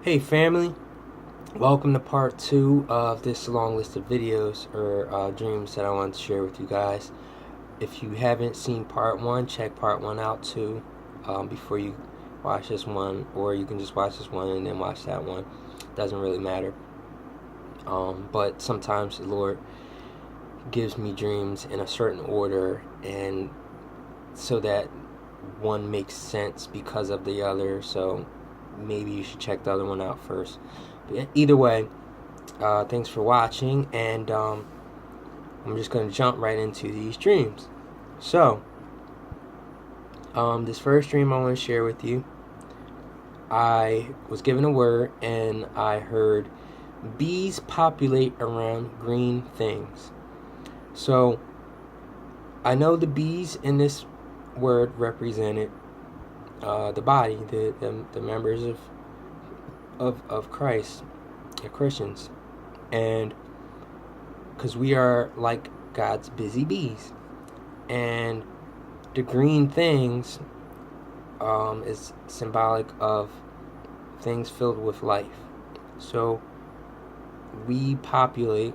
Hey family, welcome to part 2 of this long list of videos or dreams that I want to share with you guys. If you haven't seen part 1, check part 1 out too before you watch this one, or you can just watch this one and then watch that one. Doesn't really matter. But sometimes the Lord gives me dreams in a certain order, and so that one makes sense because of the other. So maybe you should check the other one out first. But either way, thanks for watching, and I'm just going to jump right into these dreams. So, this first dream I want to share with you, I was given a word, and I heard bees populate around green things. So, I know the bees in this word represented the body, the members of Christ, the Christians, and because we are like God's busy bees, and the green things is symbolic of things filled with life. So we populate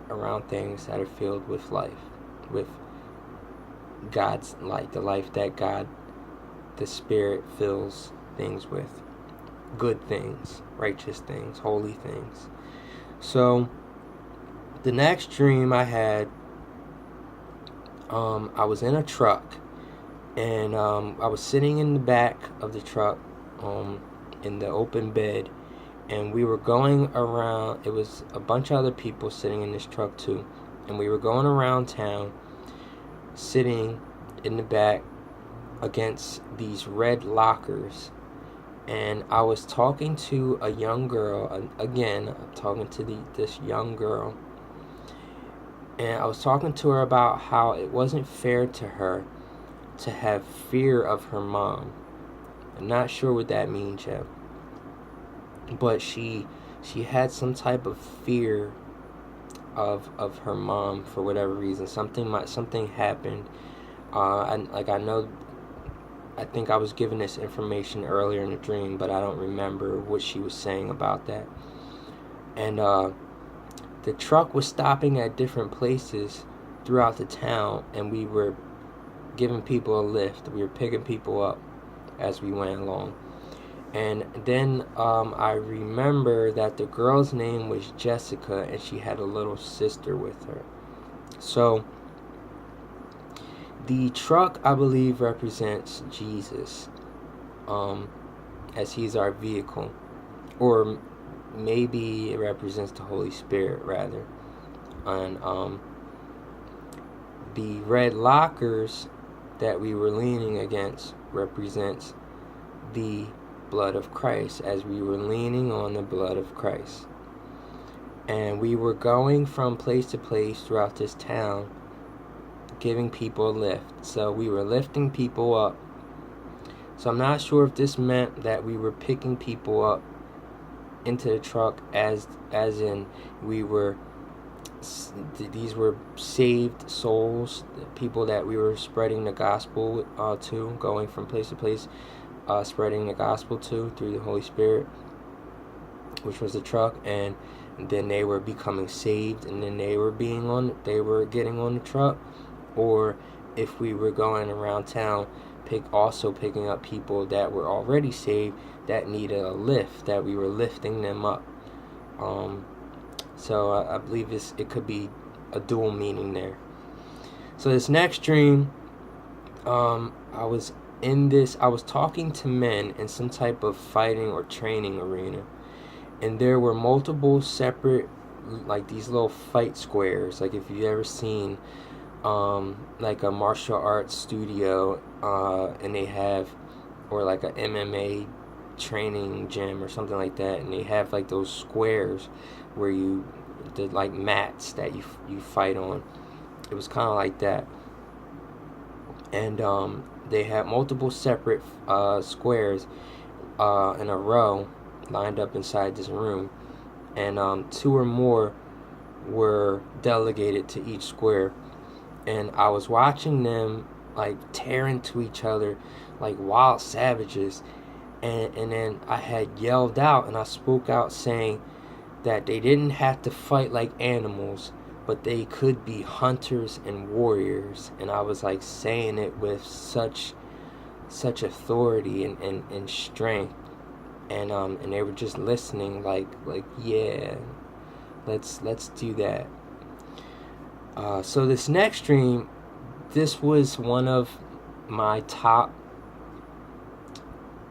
around things that are filled with life, with God's light, the life that God, the Spirit, fills things with. Good things, righteous things, holy things. So the next dream I had, I was in a truck, and I was sitting in the back of the truck in the open bed, and we were going around. It was a bunch of other people sitting in this truck too, and we were going around town sitting in the back against these red lockers. And I was talking to a young girl. Again, I'm talking to this young girl. And I was talking to her about how it wasn't fair to her to have fear of her mom. I'm not sure what that means yet. But she had some type of fear of her mom for whatever reason. Something happened. I think I was given this information earlier in the dream, but I don't remember what she was saying about that. And the truck was stopping at different places throughout the town, and we were giving people a lift. We were picking people up as we went along. And then I remember that the girl's name was Jessica, and she had a little sister with her. So the truck, I believe, represents Jesus, as he's our vehicle. Or maybe it represents the Holy Spirit, rather. And the red lockers that we were leaning against represents the blood of Christ, as we were leaning on the blood of Christ. And we were going from place to place throughout this town, giving people a lift. So we were lifting people up. So I'm not sure if this meant that we were picking people up into the truck, as in these were saved souls, people that we were spreading the gospel to, going from place to place, spreading the gospel to through the Holy Spirit, which was the truck. And then they were becoming saved, and then they were getting on the truck. Or if we were going around town also picking up people that were already saved that needed a lift, that we were lifting them up. So I believe it could be a dual meaning there. So this next dream, I was talking to men in some type of fighting or training arena, and there were multiple separate, like, these little fight squares. Like, if you've ever seen like a martial arts studio, and they have, or like a MMA training gym or something like that, and they have like those squares where the like mats that you fight on. It was kind of like that. And they had multiple separate squares in a row lined up inside this room, and 2 or more were delegated to each square. And I was watching them like tear into each other like wild savages, And then I had yelled out and I spoke out saying that they didn't have to fight like animals, but they could be hunters and warriors. And I was like saying it with such authority and strength. And they were just listening like yeah, let's do that. So this next dream, this was one of my top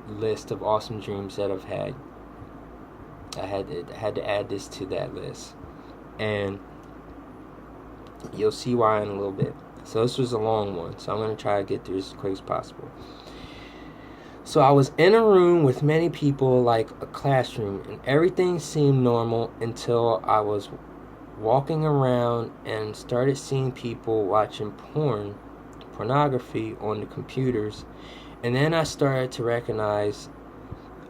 list of awesome dreams that I've had. I had to add this to that list, and you'll see why in a little bit. So this was a long one, so I'm going to try to get through as quick as possible. So I was in a room with many people, like a classroom, and everything seemed normal until I was walking around and started seeing people watching pornography on the computers. And then I started to recognize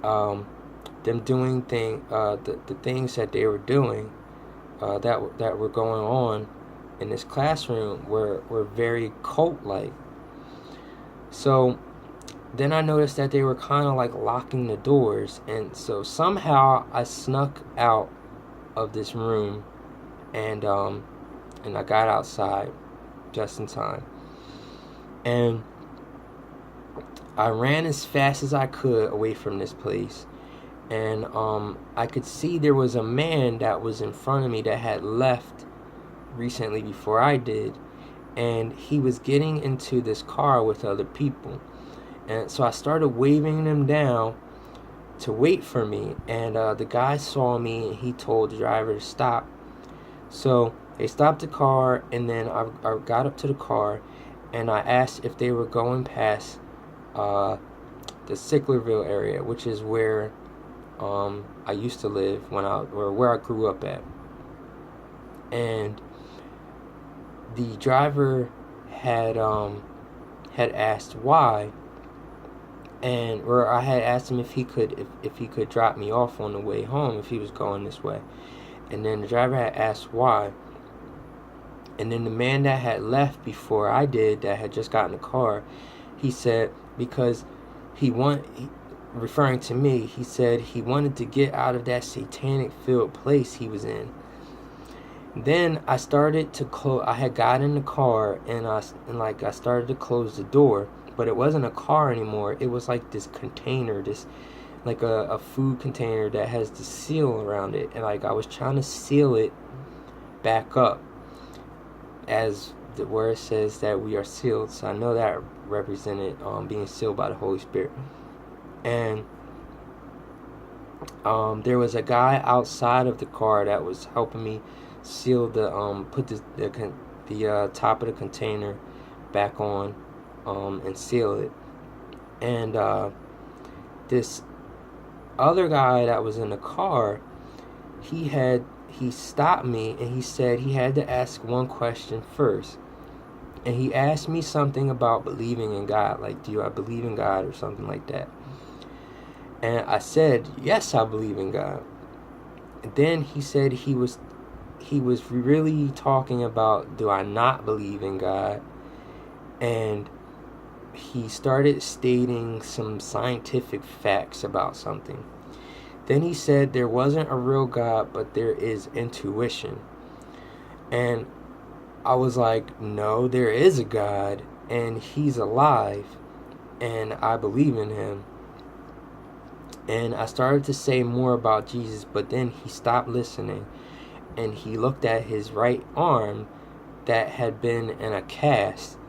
them doing the things that they were doing that were going on in this classroom were very cult-like. So then I noticed that they were kind of like locking the doors, and so somehow I snuck out of this room, and I got outside just in time, and I ran as fast as I could away from this place. And I could see there was a man that was in front of me that had left recently before I did, and he was getting into this car with other people. And so I started waving them down to wait for me, and the guy saw me and he told the driver to stop. So they stopped the car, and then I got up to the car, and I asked if they were going past the Sicklerville area, which is where I used to live where I grew up at. And the driver had asked why, or I had asked him if he could drop me off on the way home if he was going this way. And then the driver had asked why. And then the man that had left before I did, that had just gotten in the car, he said because referring to me, he said he wanted to get out of that satanic filled place he was in. Then I started to close. I had got in the car, and I started to close the door, but it wasn't a car anymore. It was like this container, this like a food container that has the seal around it, and like I was trying to seal it back up, as the word says that we are sealed. So I know that represented being sealed by the Holy Spirit. And there was a guy outside of the car that was helping me seal put the top of the container back on and seal it. And this other guy that was in the car, he stopped me, and he said he had to ask one question first. And he asked me something about believing in God, like, do I believe in God, or something like that. And I said, yes, I believe in God. And then he said he was really talking about, do I not believe in God? And he started stating some scientific facts about something. Then he said there wasn't a real God, but there is intuition. And I was like, no, there is a God, and he's alive, and I believe in him. And I started to say more about Jesus, but then he stopped listening, and he looked at his right arm that had been in a cast,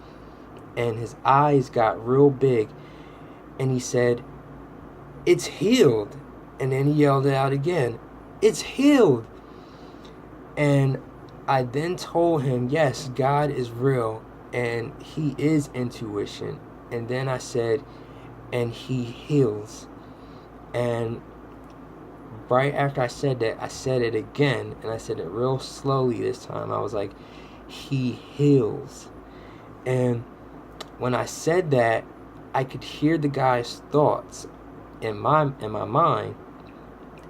and his eyes got real big, and he said, it's healed. And then he yelled it out again, it's healed. And I then told him, yes, God is real, and he is intuition. And then I said, and he heals. And right after I said that, I said it again, and I said it real slowly this time. I was like, he heals. And when I said that, I could hear the guy's thoughts in my mind.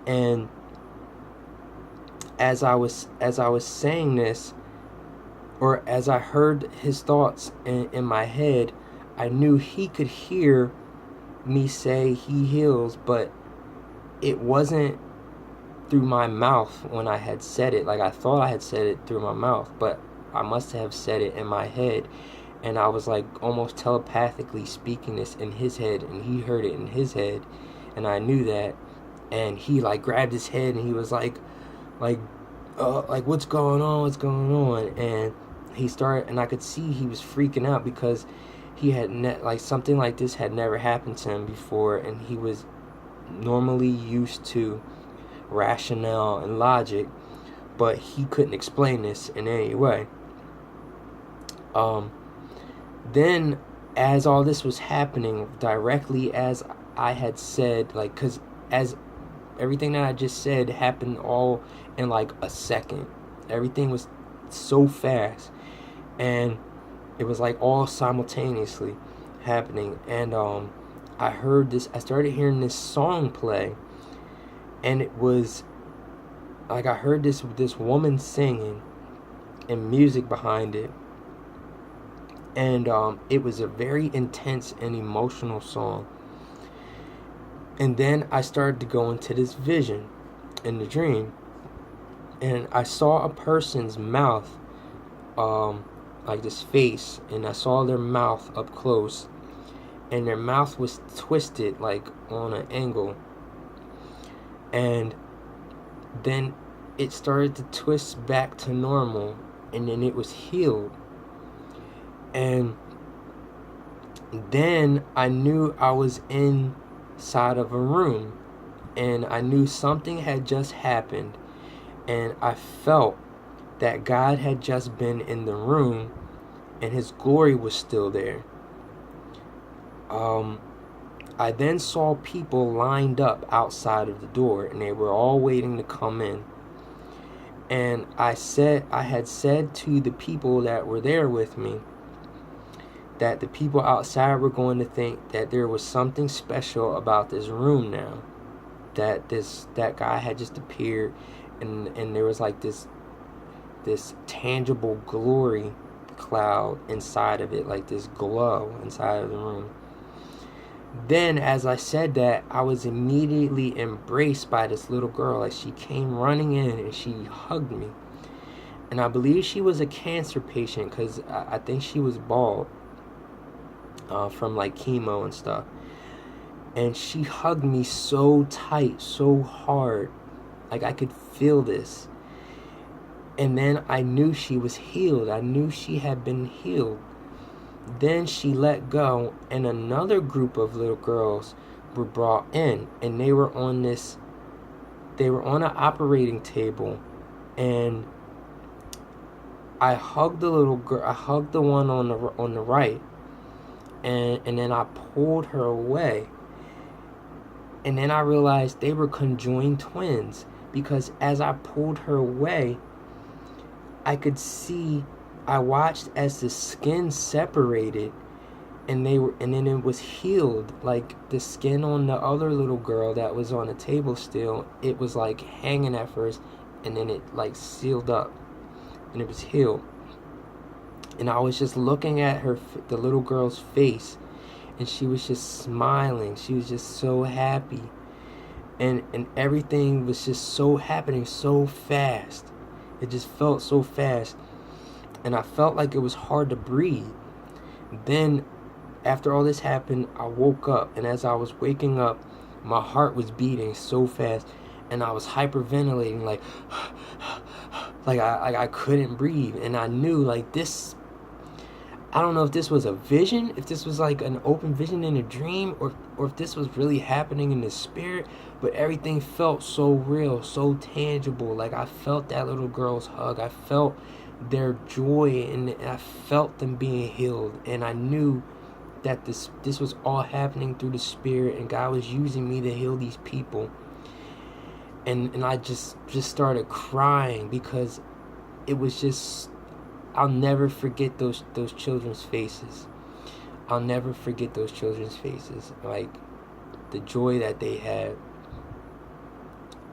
And as I was saying this, or as I heard his thoughts in my head, I knew he could hear me say he heals, but it wasn't through my mouth when I had said it. Like, I thought I had said it through my mouth, but I must have said it in my head. And I was like almost telepathically speaking this in his head, and he heard it in his head, and I knew that. And he like grabbed his head and he was like what's going on, and he started, and I could see he was freaking out because he had like something like this had never happened to him before, and he was normally used to rationale and logic, but he couldn't explain this in any way. Then as all this was happening, directly as I had said, like, because as everything that I just said happened all in like a second. Everything was so fast, and it was like all simultaneously happening. And I started hearing this song play, and it was like I heard this woman singing and music behind it. And it was a very intense and emotional song. And then I started to go into this vision in the dream, and I saw a person's mouth, like this face, and I saw their mouth up close, and their mouth was twisted like on an angle, and then it started to twist back to normal, and then it was healed. And then I knew I was inside of a room, and I knew something had just happened, and I felt that God had just been in the room and his glory was still there. I then saw people lined up outside of the door, and they were all waiting to come in. And I had said to the people that were there with me that the people outside were going to think that there was something special about this room now, that that guy had just appeared, and there was like this tangible glory cloud inside of it, like this glow inside of the room. Then as I said that, I was immediately embraced by this little girl. Like, she came running in and she hugged me, and I believe she was a cancer patient, because I think she was bald from like chemo and stuff. And she hugged me so tight, so hard, like I could feel this. And then I knew she was healed. I knew she had been healed. Then she let go, and another group of little girls were brought in, and they were on an operating table, and I hugged the little girl. I hugged the one on the right, and then I pulled her away. And then I realized they were conjoined twins, because as I pulled her away, I watched as the skin separated, and then it was healed. Like, the skin on the other little girl that was on the table still, it was like hanging at first, and then it like sealed up, and it was healed. And I was just looking at the little girl's face, and she was just smiling. She was just so happy, and everything was just so happening so fast. It just felt so fast, and I felt like it was hard to breathe. Then after all this happened, I woke up, and as I was waking up, my heart was beating so fast, and I was hyperventilating, like I couldn't breathe. And I knew, like, this, I don't know if this was a vision, if this was like an open vision in a dream, or if this was really happening in the spirit, but everything felt so real, so tangible. Like, I felt that little girl's hug, I felt their joy, and I felt them being healed, and I knew that this was all happening through the spirit, and God was using me to heal these people. And I just started crying, because it was just, I'll never forget those children's faces. I'll never forget those children's faces. Like, the joy that they had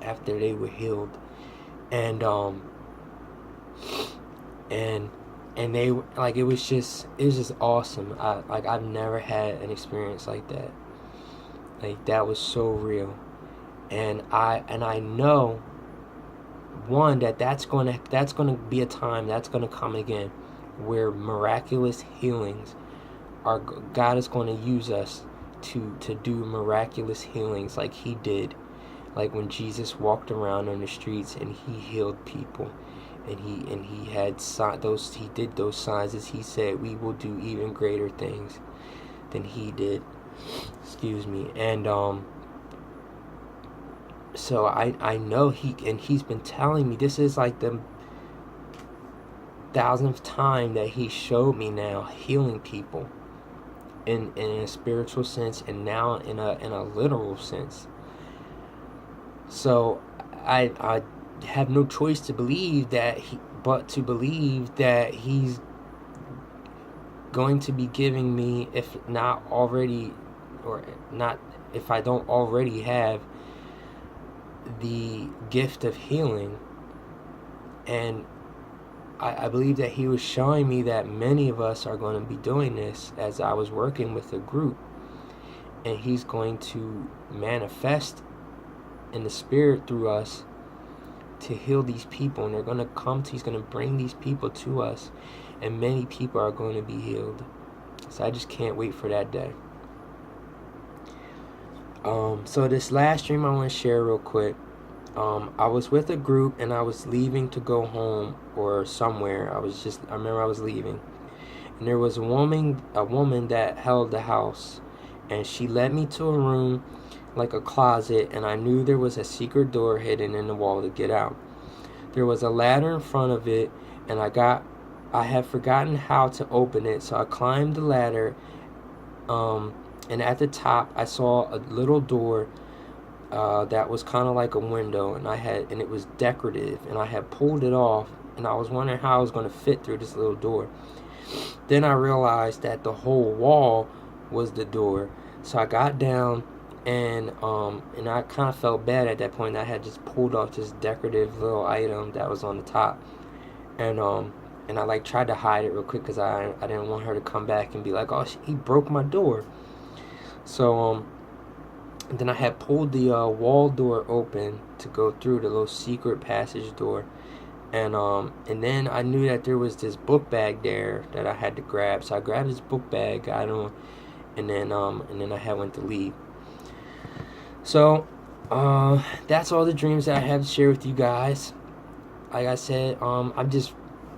after they were healed. And they, like, it was just awesome. I've never had an experience like that. Like, that was so real. And I know, one, that's gonna be a time that's gonna come again, where miraculous healings are, God is going to use us to do miraculous healings like He did, like when Jesus walked around on the streets and He healed people, and he had he did those signs, as He said, we will do even greater things than He did. Excuse me. And so I know He's been telling me, this is like the 1000th time that He showed me now healing people in a spiritual sense, and now in a literal sense. So I have no choice to believe that He's going to be giving me, if not already, or not, if I don't already have the gift of healing. And I believe that He was showing me that many of us are going to be doing this, as I was working with a group, and He's going to manifest in the Spirit through us to heal these people, and they're going to He's going to bring these people to us, and many people are going to be healed. So I just can't wait for that day. So this last dream I want to share real quick. I was with a group, and I was leaving to go home or somewhere. I remember I was leaving, and there was a woman that held the house, and she led me to a room, like a closet, and I knew there was a secret door hidden in the wall to get out. There was a ladder in front of it, and I had forgotten how to open it, so I climbed the ladder, and at the top I saw a little door that was kind of like a window, and it was decorative, and I had pulled it off, and I was wondering how I was going to fit through this little door. Then I realized that the whole wall was the door, so I got down, and I kind of felt bad at that point. I had just pulled off this decorative little item that was on the top, and I like tried to hide it real quick, because I didn't want her to come back and be like, oh, he broke my door. So then I had pulled the wall door open to go through the little secret passage door, and then I knew that there was this book bag there that I had to grab. So I grabbed this book bag, got on, and then I went to leave. So that's all the dreams that I have to share with you guys. Like I said, I've just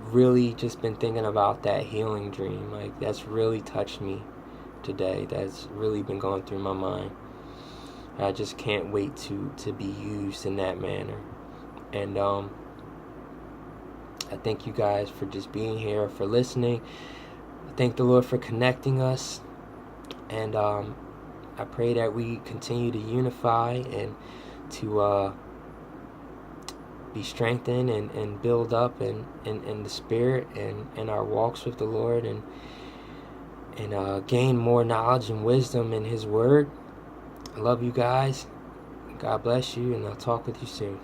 really just been thinking about that healing dream. Like, that's really touched me today. That's really been going through my mind. I just can't wait to be used in that manner. And I thank you guys for just being here, for listening. I thank the Lord for connecting us. And I pray that we continue to unify and to be strengthened and build up in the Spirit and in our walks with the Lord, and gain more knowledge and wisdom in His Word. I love you guys. God bless you, and I'll talk with you soon.